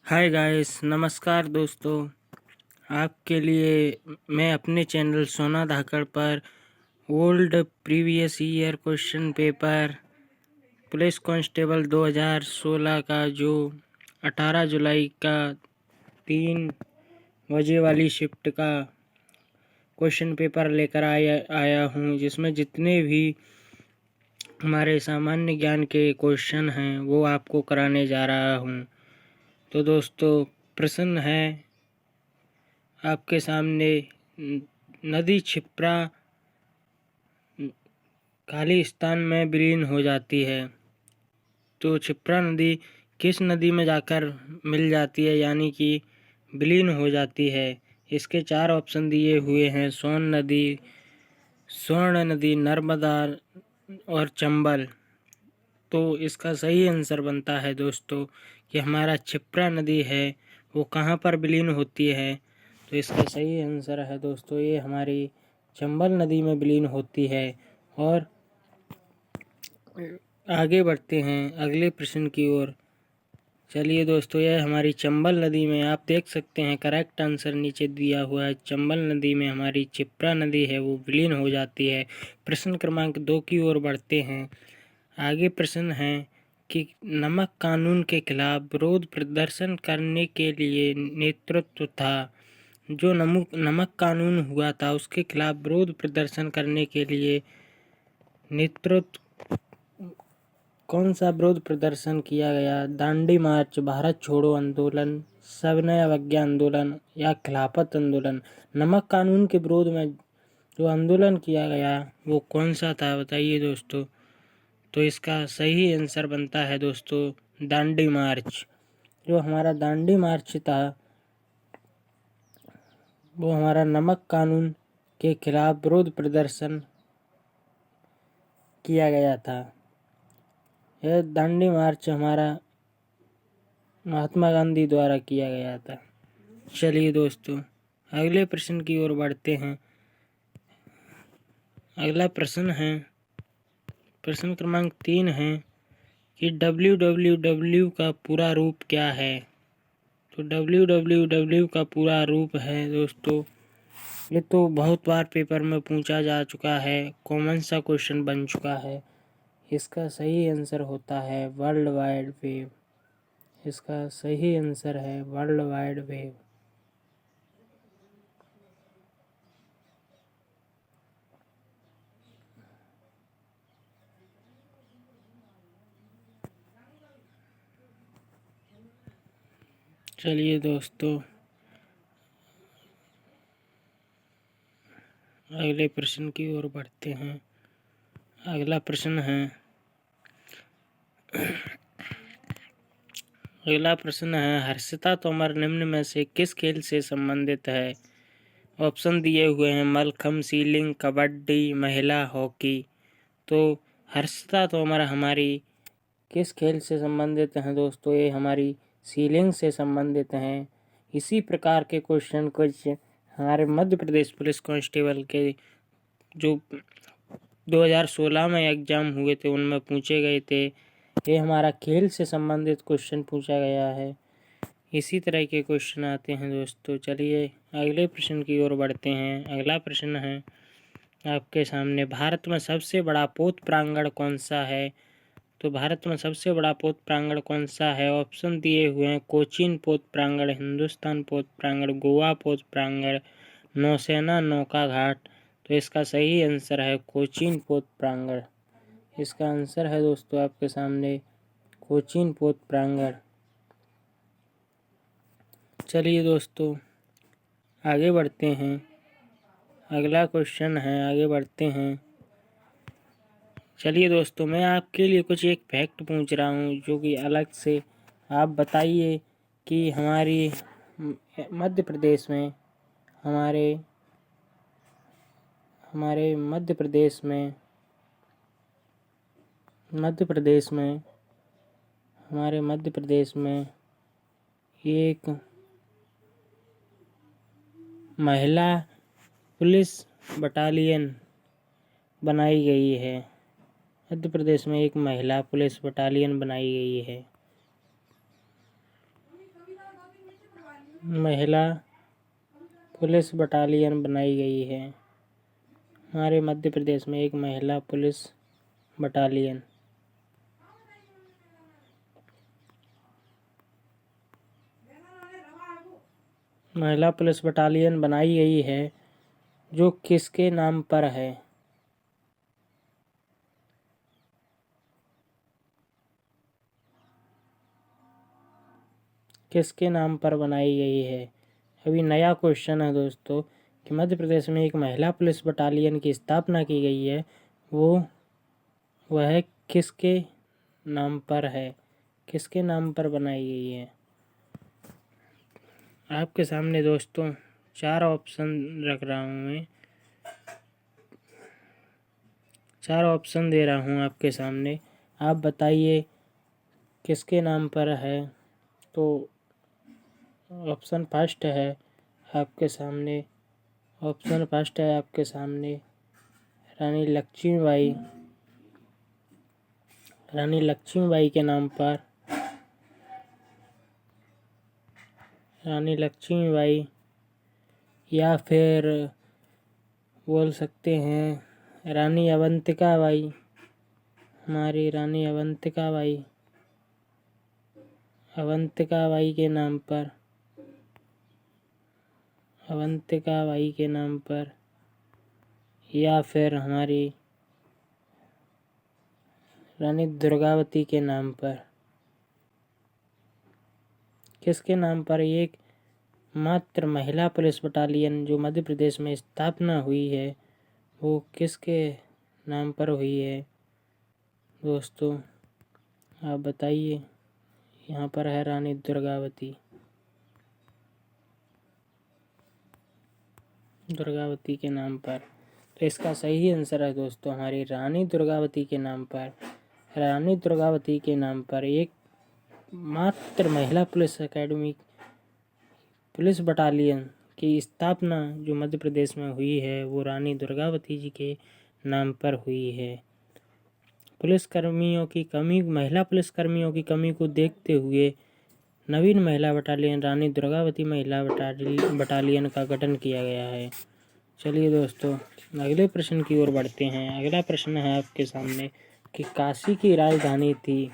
Hi guys, नमस्कार दोस्तों। आपके लिए मैं अपने चैनल सोना धाकड़ पर old previous year question paper police constable 2016 का जो 18 जुलाई का 3 बजे वाली शिफ्ट का क्वेश्चन पेपर लेकर आया हूँ, जिसमें जितने भी हमारे सामान्य ज्ञान के क्वेश्चन हैं वो आपको कराने जा रहा हूँ। तो दोस्तों, प्रश्न है आपके सामने। नदी क्षिप्रा खालिस्तान में विलीन हो जाती है, तो क्षिप्रा नदी किस नदी में जाकर मिल जाती है, यानी कि विलीन हो जाती है। इसके 4 ऑप्शन दिए हुए हैं: सोन नदी, स्वर्ण नदी, नर्मदा और चंबल। तो इसका सही आंसर बनता है दोस्तों कि हमारा क्षिप्रा नदी है वो कहाँ पर विलीन होती है। तो इसका सही आंसर है दोस्तों, ये हमारी चंबल नदी में विलीन होती है। और आगे बढ़ते हैं अगले प्रश्न की ओर। चलिए दोस्तों, यह हमारी चंबल नदी में, आप देख सकते हैं करेक्ट आंसर नीचे दिया हुआ है। चंबल नदी में हमारी क्षिप्रा नदी है वो विलीन हो जाती है। प्रश्न क्रमांक 2 की ओर बढ़ते हैं। आगे प्रश्न है कि नमक कानून के खिलाफ विरोध प्रदर्शन करने के लिए नेतृत्व था। जो नमक कानून हुआ था उसके खिलाफ विरोध प्रदर्शन करने के लिए नेतृत्व कौन सा विरोध प्रदर्शन किया गया? दांडी मार्च, भारत छोड़ो आंदोलन, सविनय अवज्ञा आंदोलन या खिलाफत आंदोलन। नमक कानून के विरोध में जो आंदोलन किया गया वो कौन सा था, बताइए दोस्तों। तो इसका सही आंसर बनता है दोस्तों दांडी मार्च। जो हमारा दांडी मार्च था वो हमारा नमक कानून के खिलाफ विरोध प्रदर्शन किया गया था। यह दांडी मार्च हमारा महात्मा गांधी द्वारा किया गया था। चलिए दोस्तों, अगले प्रश्न की ओर बढ़ते हैं। अगला प्रश्न है, प्रश्न क्रमांक 3 है कि www का पूरा रूप क्या है? तो www का पूरा रूप है दोस्तों, ये तो बहुत बार पेपर में पूछा जा चुका है, कॉमन सा क्वेश्चन बन चुका है। इसका सही आंसर होता है वर्ल्ड वाइड वेब। इसका सही आंसर है वर्ल्ड वाइड वेब। चलिए दोस्तों, अगले प्रश्न की ओर बढ़ते हैं। अगला प्रश्न है, हर्षिता तोमर निम्न में से किस खेल से संबंधित है? ऑप्शन दिए हुए हैं: मलखम्ब, सीलिंग, कबड्डी, महिला हॉकी। तो हर्षिता तोमर हमारी किस खेल से संबंधित हैं दोस्तों? ये हमारी सीलिंग से संबंधित हैं। इसी प्रकार के क्वेश्चन कुछ हमारे मध्य प्रदेश पुलिस कांस्टेबल के जो 2016 में एग्जाम हुए थे उनमें पूछे गए थे। ये हमारा खेल से संबंधित क्वेश्चन पूछा गया है। इसी तरह के क्वेश्चन आते हैं दोस्तों। चलिए अगले प्रश्न की ओर बढ़ते हैं। अगला प्रश्न है आपके सामने, भारत में सबसे बड़ा पोत प्रांगण कौन सा है? तो भारत में सबसे बड़ा पोत प्रांगण कौन सा है? ऑप्शन दिए हुए हैं: कोचीन पोत प्रांगण, हिंदुस्तान पोत प्रांगण, गोवा पोत प्रांगण, नौसेना नौका घाट। तो इसका सही आंसर है कोचीन पोत प्रांगण। इसका आंसर है दोस्तों आपके सामने कोचीन पोत प्रांगण। चलिए दोस्तों आगे बढ़ते हैं। अगला क्वेश्चन है, आगे बढ़ते हैं। चलिए दोस्तों, मैं आपके लिए कुछ एक फैक्ट पूछ रहा हूँ जो कि अलग से। आप बताइए कि हमारी मध्य प्रदेश में हमारे मध्य प्रदेश में हमारे मध्य प्रदेश में एक महिला पुलिस बटालियन बनाई गई है। मध्य प्रदेश में एक महिला पुलिस बटालियन बनाई गई है। महिला पुलिस बटालियन बनाई गई है? हमारे मध्य प्रदेश में एक महिला पुलिस बटालियन। महिला पुलिस बटालियन बनाई गई है जो किसके नाम पर है? किसके नाम पर बनाई गई है? अभी नया क्वेश्चन है दोस्तों कि मध्य प्रदेश में एक महिला पुलिस बटालियन की स्थापना की गई है, वह किसके नाम पर है? किसके नाम पर बनाई गई है? आपके सामने दोस्तों 4 ऑप्शन रख रहा हूँ मैं, 4 ऑप्शन दे रहा हूँ आपके सामने। आप बताइए किसके नाम पर है। तो ऑप्शन फर्स्ट है आपके सामने, ऑप्शन फर्स्ट है आपके सामने रानी लक्ष्मीबाई, रानी लक्ष्मीबाई के नाम पर, रानी लक्ष्मीबाई, या फिर बोल सकते हैं रानी अवंतिकाबाई, हमारी रानी अवंतिकाबाई, अवंतिकाबाई के नाम पर, अवंतिकाबाई के नाम पर, या फिर हमारी रानी दुर्गावती के नाम पर। किसके नाम पर एक मात्र महिला पुलिस बटालियन जो मध्य प्रदेश में स्थापना हुई है, वो किसके नाम पर हुई है दोस्तों? आप बताइए। यहाँ पर है रानी दुर्गावती, दुर्गावती के नाम पर। तो इसका सही आंसर है दोस्तों हमारी रानी दुर्गावती के नाम पर, रानी दुर्गावती के नाम पर एक मात्र महिला पुलिस अकेडमी, पुलिस बटालियन की स्थापना जो मध्य प्रदेश में हुई है वो रानी दुर्गावती जी के नाम पर हुई है। पुलिसकर्मियों की कमी, महिला पुलिसकर्मियों की कमी को देखते हुए नवीन महिला बटालियन रानी दुर्गावती महिला बटालियन का गठन किया गया है। चलिए दोस्तों अगले प्रश्न की ओर बढ़ते हैं। अगला प्रश्न है आपके सामने कि काशी की राजधानी थी,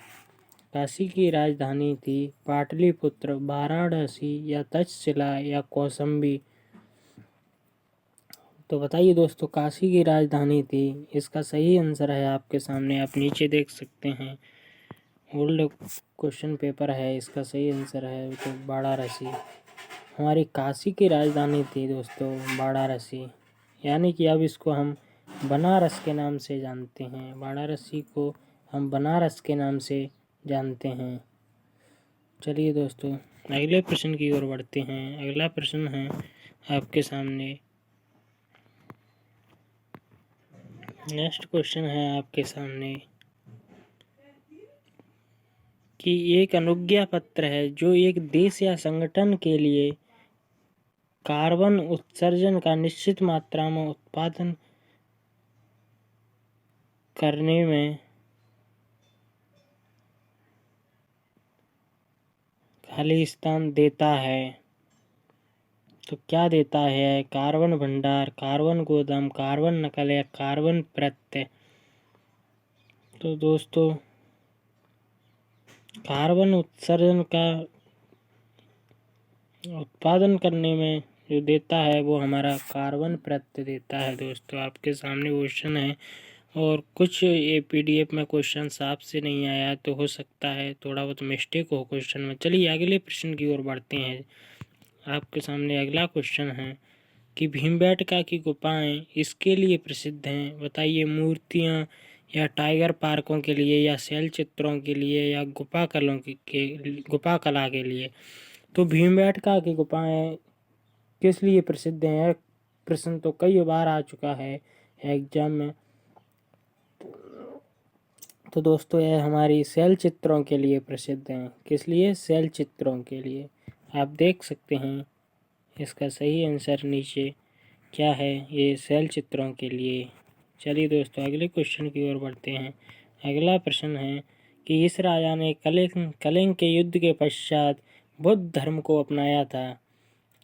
काशी की राजधानी थी पाटलिपुत्र, वाराणसी या तक्षशिला या कौशाम्बी। तो बताइए दोस्तों काशी की राजधानी थी। इसका सही आंसर है आपके सामने, आप नीचे देख सकते हैं, ओल्ड क्वेश्चन पेपर है, इसका सही आंसर है तो वाराणसी। हमारी काशी की राजधानी थी दोस्तों वाराणसी, यानी कि अब इसको हम बनारस के नाम से जानते हैं, वाराणसी को हम बनारस के नाम से जानते हैं। चलिए दोस्तों अगले प्रश्न की ओर बढ़ते हैं। अगला प्रश्न है आपके सामने, नेक्स्ट क्वेश्चन है आपके सामने कि एक अनुज्ञा पत्र है जो एक देश या संगठन के लिए कार्बन उत्सर्जन का निश्चित मात्रा में उत्पादन करने में खालिस्तान देता है। तो क्या देता है? कार्बन भंडार, कार्बन गोदाम, कार्बन नकल या कार्बन प्रत्यय। तो दोस्तों कार्बन उत्सर्जन का उत्पादन करने में जो देता है वो हमारा कार्बन प्रत्यय देता है। दोस्तों आपके सामने क्वेश्चन है और कुछ ये PDF में क्वेश्चन साफ से नहीं आया तो हो सकता है थोड़ा बहुत मिस्टेक हो क्वेश्चन में। चलिए अगले प्रश्न की ओर बढ़ते हैं। आपके सामने अगला क्वेश्चन है कि भीमबेटका की गुफाएं इसके लिए प्रसिद्ध हैं। बताइए मूर्तियां या टाइगर पार्कों के लिए या शैल चित्रों के लिए या गुफा कला के लिए। तो भीमबेटका की गुफाएं किस लिए प्रसिद्ध हैं? प्रश्न तो कई बार आ चुका है एग्जाम में। तो दोस्तों यह हमारी शैल चित्रों के लिए प्रसिद्ध हैं। किस लिए? शैल चित्रों के लिए। आप देख सकते हैं इसका सही आंसर नीचे क्या है, ये शैल चित्रों के लिए। चलिए दोस्तों अगले क्वेश्चन की ओर बढ़ते हैं। अगला प्रश्न है कि इस राजा ने कलिंग के युद्ध के पश्चात बौद्ध धर्म को अपनाया था।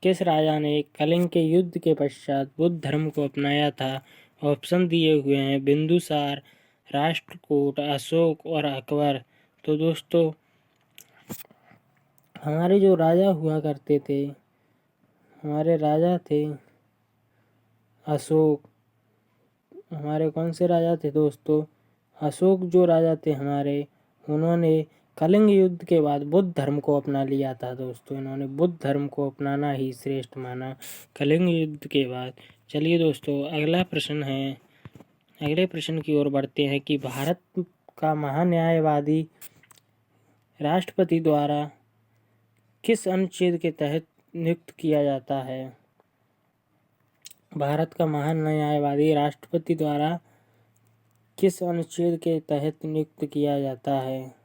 किस राजा ने कलिंग के युद्ध के पश्चात बुद्ध धर्म को अपनाया था? ऑप्शन दिए हुए हैं बिंदुसार, राष्ट्रकूट, अशोक और अकबर। तो दोस्तों हमारे जो राजा हुआ करते थे, हमारे राजा थे अशोक। हमारे कौन से राजा थे दोस्तों? अशोक जो राजा थे हमारे, उन्होंने कलिंग युद्ध के बाद बुद्ध धर्म को अपना लिया था दोस्तों। इन्होंने बुद्ध धर्म को अपनाना ही श्रेष्ठ माना कलिंग युद्ध के बाद। चलिए दोस्तों अगला प्रश्न है, अगले प्रश्न की ओर बढ़ते हैं कि भारत का महान्यायवादी राष्ट्रपति द्वारा किस अनुच्छेद के तहत नियुक्त किया जाता है? भारत का महान्यायवादी राष्ट्रपति द्वारा किस अनुच्छेद के तहत नियुक्त किया जाता है?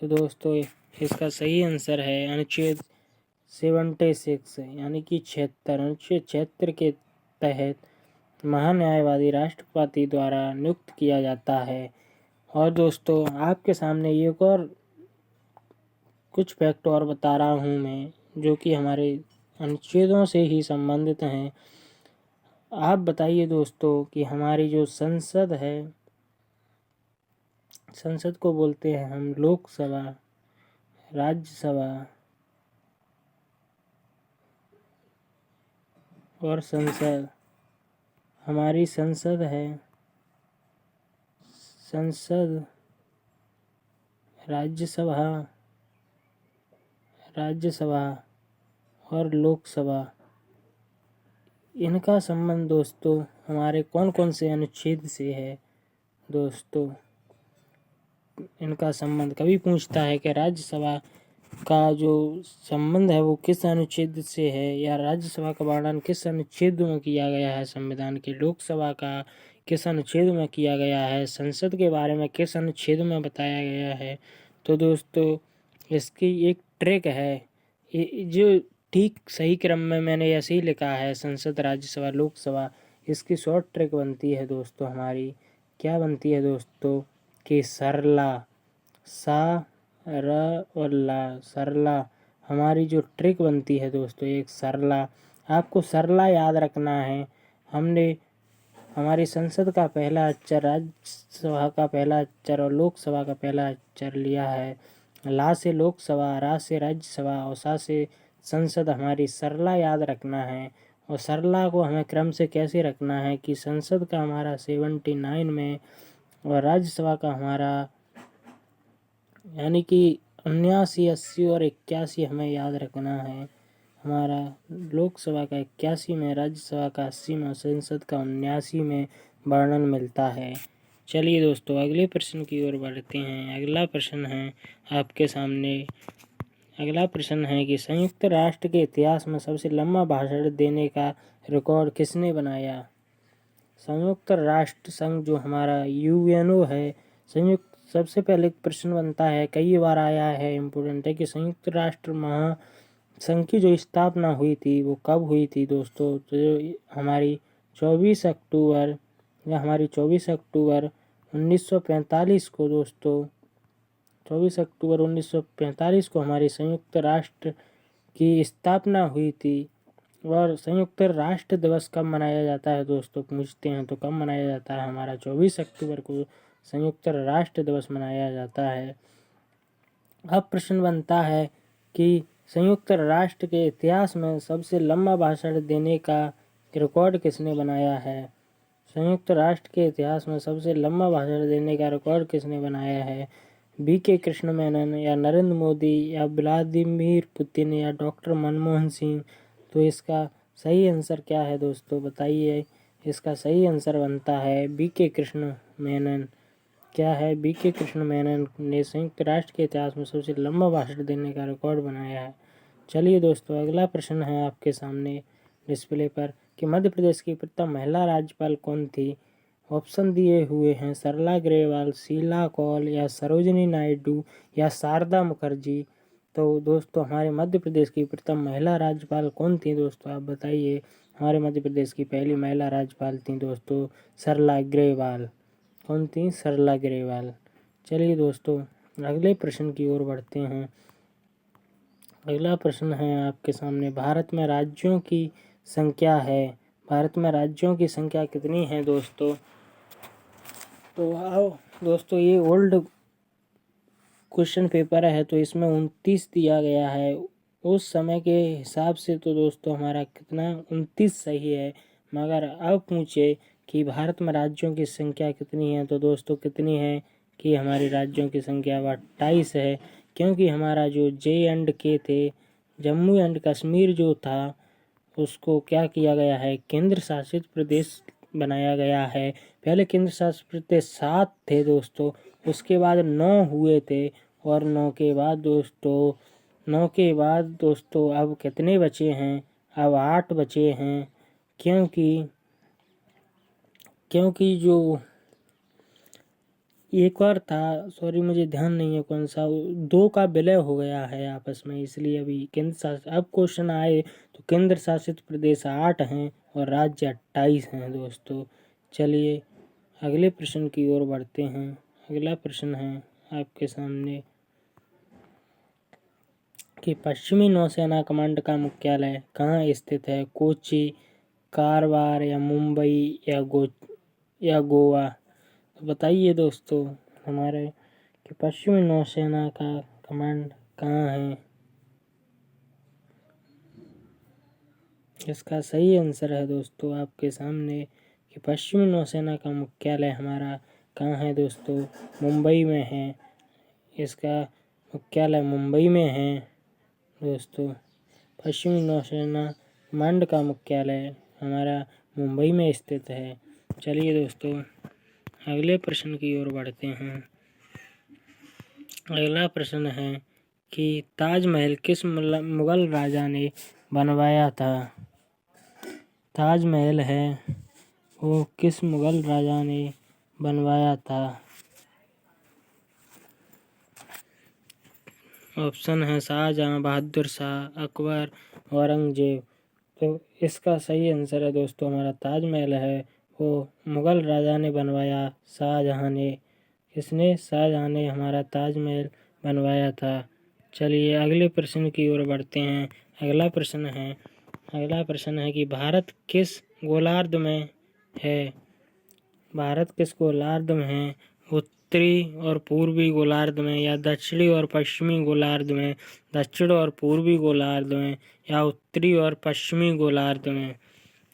तो दोस्तों इसका सही आंसर है अनुच्छेद 76 यानी कि 76, अनुच्छेद 76 के तहत महान्यायवादी राष्ट्रपति द्वारा नियुक्त किया जाता है। और दोस्तों आपके सामने एक और कुछ फैक्ट और बता रहा हूँ मैं, जो कि हमारे अनुच्छेदों से ही संबंधित हैं। आप बताइए दोस्तों कि हमारी जो संसद है, संसद को बोलते हैं हम लोकसभा, राज्यसभा और संसद। हमारी संसद है संसद, राज्यसभा और लोकसभा। इनका संबंध दोस्तों हमारे कौन कौन से अनुच्छेद से है? दोस्तों इनका संबंध कभी पूछता है कि राज्यसभा का जो संबंध है वो किस अनुच्छेद से है, या राज्यसभा का वर्णन किस अनुच्छेद में किया गया है संविधान के, लोकसभा का किस अनुच्छेद में किया गया है, संसद के बारे में किस अनुच्छेद में बताया गया है। तो दोस्तों इसकी एक ट्रिक है, जो ठीक सही क्रम में मैंने ऐसे ही लिखा है संसद, राज्यसभा, लोकसभा। इसकी शॉर्ट ट्रिक बनती है दोस्तों हमारी, क्या बनती है दोस्तों कि सरला, सा र और ला, सरला। हमारी जो ट्रिक बनती है दोस्तों एक सरला, आपको सरला याद रखना है। हमने हमारी संसद का पहला अक्षर, राज्यसभा का पहला अक्षर और लोकसभा का पहला अक्षर लिया है। ला से लोकसभा, रा से राज्यसभा और सा से संसद। हमारी सरला याद रखना है। और सरला को हमें क्रम से कैसे रखना है कि संसद का हमारा 79 में और राज्यसभा का हमारा यानी कि 79, 80 और 81 हमें याद रखना है। हमारा लोकसभा का 81 में, राज्यसभा का 80 में और संसद का 79 में वर्णन मिलता है। चलिए दोस्तों अगले प्रश्न की ओर बढ़ते हैं। अगला प्रश्न है आपके सामने, अगला प्रश्न है कि संयुक्त राष्ट्र के इतिहास में सबसे लंबा भाषण देने का रिकॉर्ड किसने बनाया? संयुक्त राष्ट्र संघ जो हमारा यूएनओ है, संयुक्त, सबसे पहले प्रश्न बनता है, कई बार आया है, इम्पोर्टेंट है कि संयुक्त राष्ट्र महासंघ की जो स्थापना हुई थी वो कब हुई थी दोस्तों? तो हमारी 24 अक्टूबर 1945 को दोस्तों, 24 अक्टूबर 1945 को हमारी संयुक्त राष्ट्र की स्थापना हुई थी। और संयुक्त राष्ट्र दिवस कब मनाया जाता है दोस्तों? पूछते हैं तो कब मनाया जाता है? हमारा 24 अक्टूबर को संयुक्त राष्ट्र दिवस मनाया जाता है। अब प्रश्न बनता है कि संयुक्त राष्ट्र के इतिहास में सबसे लंबा भाषण देने का रिकॉर्ड किसने बनाया है? संयुक्त राष्ट्र के इतिहास में सबसे लंबा भाषण देने का रिकॉर्ड किसने बनाया है? B.K. कृष्ण मेनन, या नरेंद्र मोदी, या व्लादिमीर पुतिन, या डॉक्टर मनमोहन सिंह। तो इसका सही आंसर क्या है दोस्तों बताइए? इसका सही आंसर बनता है B.K. कृष्ण मेनन। क्या है? B.K. कृष्ण मेनन ने संयुक्त राष्ट्र के इतिहास में सबसे लंबा भाषण देने का रिकॉर्ड बनाया है। चलिए दोस्तों अगला प्रश्न है आपके सामने डिस्प्ले पर कि मध्य प्रदेश की प्रथम महिला राज्यपाल कौन थी? ऑप्शन दिए हुए हैं सरला ग्रेवाल, शीला कौल, या सरोजिनी नायडू, या शारदा मुखर्जी। तो दोस्तों हमारे मध्य प्रदेश की प्रथम महिला राज्यपाल कौन थी दोस्तों? आप बताइए। हमारे मध्य प्रदेश की पहली महिला राज्यपाल थी दोस्तों सरला ग्रेवाल। कौन थी? सरला ग्रेवाल। चलिए दोस्तों अगले प्रश्न की ओर बढ़ते हैं। अगला प्रश्न है आपके सामने, भारत में राज्यों की संख्या है। भारत में राज्यों की संख्या कितनी है दोस्तों? तो आओ दोस्तों, ये ओल्ड क्वेश्चन पेपर है तो इसमें 29 दिया गया है। उस समय के हिसाब से तो दोस्तों हमारा कितना 29 सही है, मगर अब पूछे कि भारत में राज्यों की संख्या कितनी है, तो दोस्तों कितनी है कि हमारी राज्यों की संख्या 28 है। क्योंकि हमारा जो J&K थे, जम्मू एंड कश्मीर जो था, उसको क्या किया गया है, केंद्र शासित प्रदेश बनाया गया है। पहले केंद्र शासित प्रदेश 7 थे दोस्तों, उसके बाद 9 हुए थे, और 9 के बाद दोस्तों अब कितने बचे हैं? अब 8 बचे हैं। क्योंकि जो एक और था, सॉरी मुझे ध्यान नहीं है कौन सा, 2 का विलय हो गया है आपस में, इसलिए अभी केंद्र शासित, अब क्वेश्चन आए तो केंद्र शासित प्रदेश 8 हैं और राज्य 28 हैं दोस्तों। चलिए अगले प्रश्न की ओर बढ़ते हैं। अगला प्रश्न है आपके सामने कि पश्चिमी नौसेना कमांड का मुख्यालय कहाँ स्थित है? कोची, कारवार या मुंबई या गोवा? तो बताइए दोस्तों हमारे कि पश्चिमी नौसेना का कमांड कहाँ है? इसका सही आंसर है दोस्तों आपके सामने कि पश्चिमी नौसेना का मुख्यालय हमारा कहाँ है दोस्तों? मुंबई में है। इसका मुख्यालय मुंबई में है दोस्तों। पश्चिमी नौसेना कमांड का मुख्यालय हमारा मुंबई में स्थित है। चलिए दोस्तों अगले प्रश्न की ओर बढ़ते हैं। अगला प्रश्न है कि ताजमहल किस मुगल राजा ने बनवाया था? ताजमहल है वो किस मुगल राजा ने बनवाया था? ऑप्शन है शाहजहां, बहादुर शाह, अकबर, औरंगजेब। तो इसका सही आंसर है दोस्तों हमारा ताजमहल है वो मुगल राजा ने बनवाया, शाहजहां ने। किसने? शाहजहां ने हमारा ताजमहल बनवाया था। चलिए अगले प्रश्न की ओर बढ़ते हैं। अगला प्रश्न है कि भारत किस गोलार्ध में है? भारत किस गोलार्ध में है? उत्तरी और पूर्वी गोलार्ध में, या दक्षिणी और पश्चिमी गोलार्ध में, दक्षिण और पूर्वी गोलार्ध में, या उत्तरी और पश्चिमी गोलार्ध में?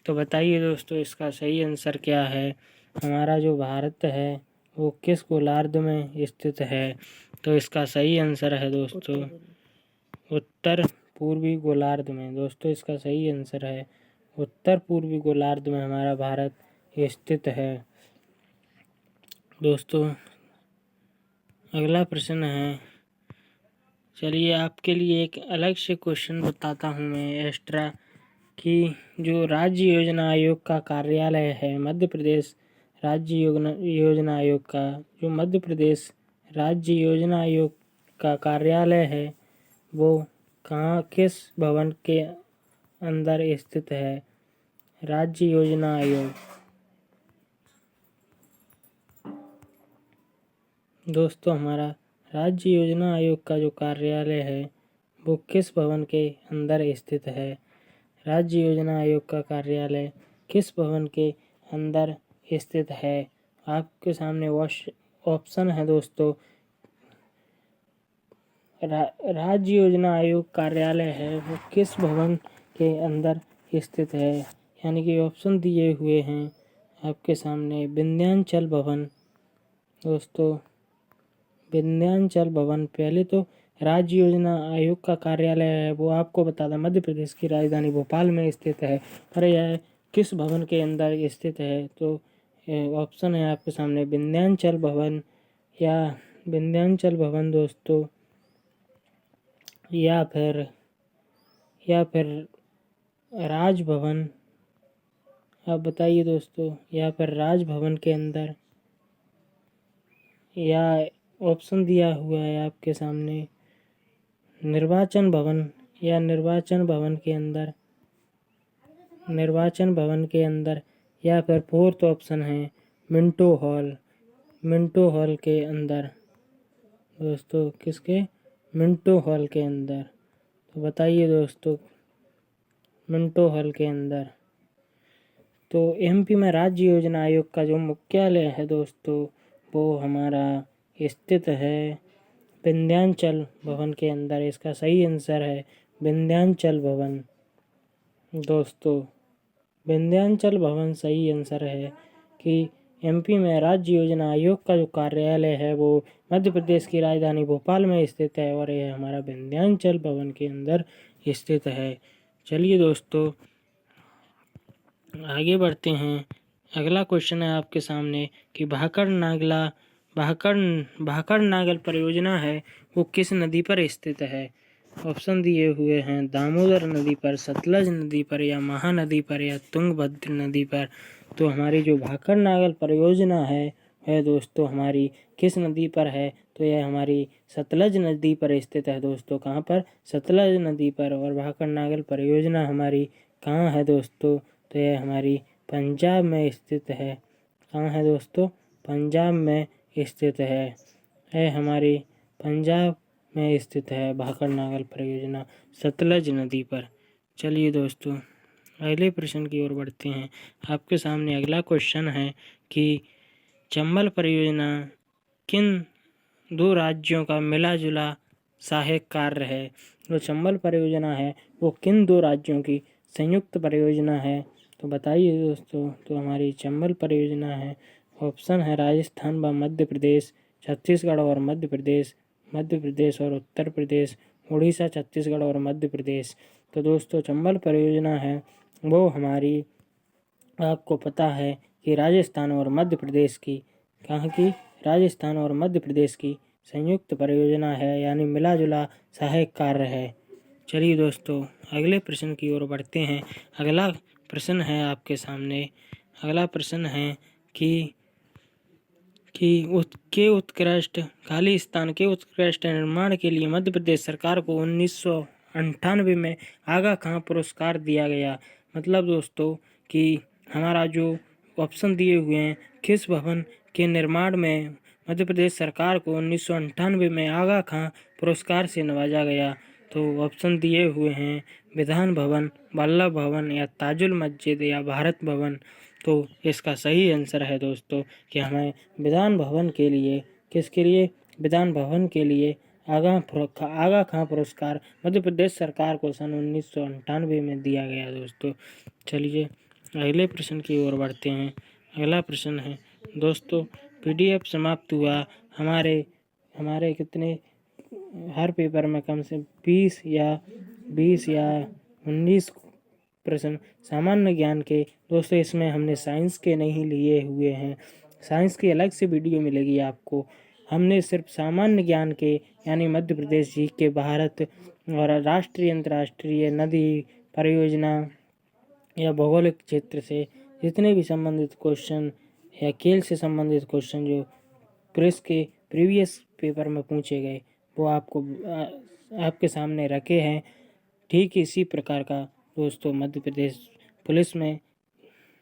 तो बताइए दोस्तों इसका सही आंसर क्या है? हमारा जो भारत है वो किस गोलार्ध में स्थित है? तो इसका सही आंसर है दोस्तों उत्तर पूर्वी गोलार्ध में। दोस्तों इसका सही आंसर है उत्तर पूर्वी गोलार्ध में हमारा भारत स्थित है। दोस्तों अगला प्रश्न है, चलिए आपके लिए एक अलग से क्वेश्चन बताता हूँ मैं एक्स्ट्रा, कि जो राज्य योजना आयोग का कार्यालय है मध्य प्रदेश राज्य योजना आयोग का, जो मध्य प्रदेश राज्य योजना आयोग का कार्यालय है वो कहाँ, किस भवन के अंदर स्थित है? राज्य योजना आयोग। दोस्तों हमारा राज्य योजना आयोग का जो कार्यालय है वो किस भवन के अंदर स्थित है? राज्य योजना आयोग का कार्यालय किस भवन के अंदर स्थित है? आपके सामने ऑप्शन है दोस्तों, राज्य योजना आयोग कार्यालय है वो किस भवन के अंदर स्थित है? यानी कि ऑप्शन दिए हुए हैं आपके सामने, विंध्याचल भवन। दोस्तों विंध्याचल भवन, पहले तो राज्य योजना आयोग का कार्यालय है वो आपको बता दें मध्य प्रदेश की राजधानी भोपाल में स्थित है, पर यह किस भवन के अंदर स्थित है? तो ऑप्शन है आपके सामने विंध्याचल भवन, या विंध्याचल भवन दोस्तों, या फिर राजभवन। आप बताइए दोस्तों, या फिर राजभवन के अंदर, या ऑप्शन दिया हुआ है आपके सामने निर्वाचन भवन, या निर्वाचन भवन के अंदर, या फिर फोर्थ ऑप्शन है मिंटो हॉल के अंदर। दोस्तों किसके? मिंटो हॉल के अंदर। तो बताइए दोस्तों मिंटो हॉल के अंदर। तो एमपी में राज्य योजना आयोग का जो मुख्यालय है दोस्तों वो हमारा स्थित है विंध्याचल भवन के अंदर। इसका सही आंसर है विंध्याचल भवन। दोस्तों विंध्याचल भवन सही आंसर है कि एमपी में राज्य योजना आयोग का जो कार्यालय है वो मध्य प्रदेश की राजधानी भोपाल में स्थित है और यह हमारा विंध्याचल भवन के अंदर स्थित है। चलिए दोस्तों आगे बढ़ते हैं। अगला क्वेश्चन है आपके सामने कि भाखड़ नागल परियोजना है वो किस नदी पर स्थित है। ऑप्शन दिए हुए हैं दामोदर नदी पर, सतलज नदी पर, या महानदी पर, या तुंगभद्र नदी पर। तो हमारी जो भाखड़ नागल परियोजना है दोस्तों हमारी किस नदी पर है। तो यह हमारी सतलज नदी पर स्थित है दोस्तों। कहाँ पर? सतलज नदी पर। और भाखड़ नागल परियोजना हमारी कहाँ है दोस्तों? तो यह हमारी पंजाब में स्थित है। कहाँ है दोस्तों? पंजाब में स्थित है। यह हमारी पंजाब में स्थित है भाखड़ नागल परियोजना सतलज नदी पर। चलिए दोस्तों अगले प्रश्न की ओर बढ़ते हैं। आपके सामने अगला क्वेश्चन है कि चंबल परियोजना किन दो राज्यों का मिला जुला सहायक कार्य है। जो चंबल परियोजना है वो किन दो राज्यों की संयुक्त परियोजना है। तो बताइए दोस्तों। तो हमारी चंबल परियोजना है, ऑप्शन है राजस्थान व मध्य प्रदेश, छत्तीसगढ़ और मध्य प्रदेश और उत्तर प्रदेश, उड़ीसा, छत्तीसगढ़ और मध्य प्रदेश। तो दोस्तों चंबल परियोजना है वो हमारी आपको पता है कि राजस्थान और मध्य प्रदेश की, कहाँ की? राजस्थान और मध्य प्रदेश की संयुक्त परियोजना है, यानी मिला जुला सहायक कार्य है। चलिए दोस्तों अगले प्रश्न की ओर बढ़ते हैं। अगला प्रश्न है आपके सामने। अगला प्रश्न है कि उत्कृष्ट खालिस्तान के उत्कृष्ट निर्माण के लिए मध्य प्रदेश सरकार को 1998 में आगा खां पुरस्कार दिया गया। मतलब दोस्तों कि हमारा जो ऑप्शन दिए हुए हैं किस भवन के निर्माण में मध्य प्रदेश सरकार को 1998 में आगा खां पुरस्कार से नवाजा गया। तो ऑप्शन दिए हुए हैं विधान भवन, वल्लभ भवन, या ताजुल मस्जिद, या भारत भवन। तो इसका सही आंसर है दोस्तों कि हमें विधान भवन के लिए, किसके लिए? विधान भवन के लिए आगा खां पुरस्कार मध्य प्रदेश सरकार को सन 1998 में दिया गया दोस्तों। चलिए अगले प्रश्न की ओर बढ़ते हैं। अगला प्रश्न है दोस्तों पीडीएफ समाप्त हुआ। हमारे कितने हर पेपर में कम से 20 या 19 प्रश्न सामान्य ज्ञान के दोस्तों। इसमें हमने साइंस के नहीं लिए हुए हैं, साइंस की अलग से वीडियो मिलेगी आपको। हमने सिर्फ सामान्य ज्ञान के यानी मध्य प्रदेश जी के, भारत और राष्ट्रीय अंतर्राष्ट्रीय नदी परियोजना या भौगोलिक क्षेत्र से जितने भी संबंधित क्वेश्चन या खेल से संबंधित क्वेश्चन जो प्रेस के प्रीवियस पेपर में पूछे गए वो आपके सामने रखे हैं। ठीक इसी प्रकार का दोस्तों मध्य प्रदेश पुलिस में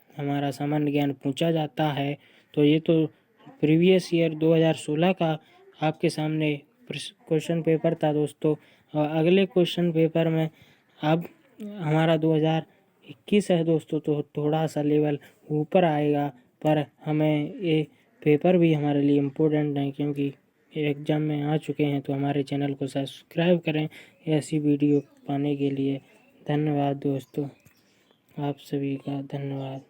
हमारा सामान्य ज्ञान पूछा जाता है। तो ये तो प्रीवियस ईयर 2016 का आपके सामने क्वेश्चन पेपर था दोस्तों। और अगले क्वेश्चन पेपर में अब हमारा 2021 है दोस्तों, तो थोड़ा सा लेवल ऊपर आएगा। पर हमें ये पेपर भी हमारे लिए इम्पोर्टेंट है क्योंकि एग्ज़ाम में आ चुके हैं। तो हमारे चैनल को सब्सक्राइब करें ऐसी वीडियो पाने के लिए। धन्यवाद दोस्तों, आप सभी का धन्यवाद।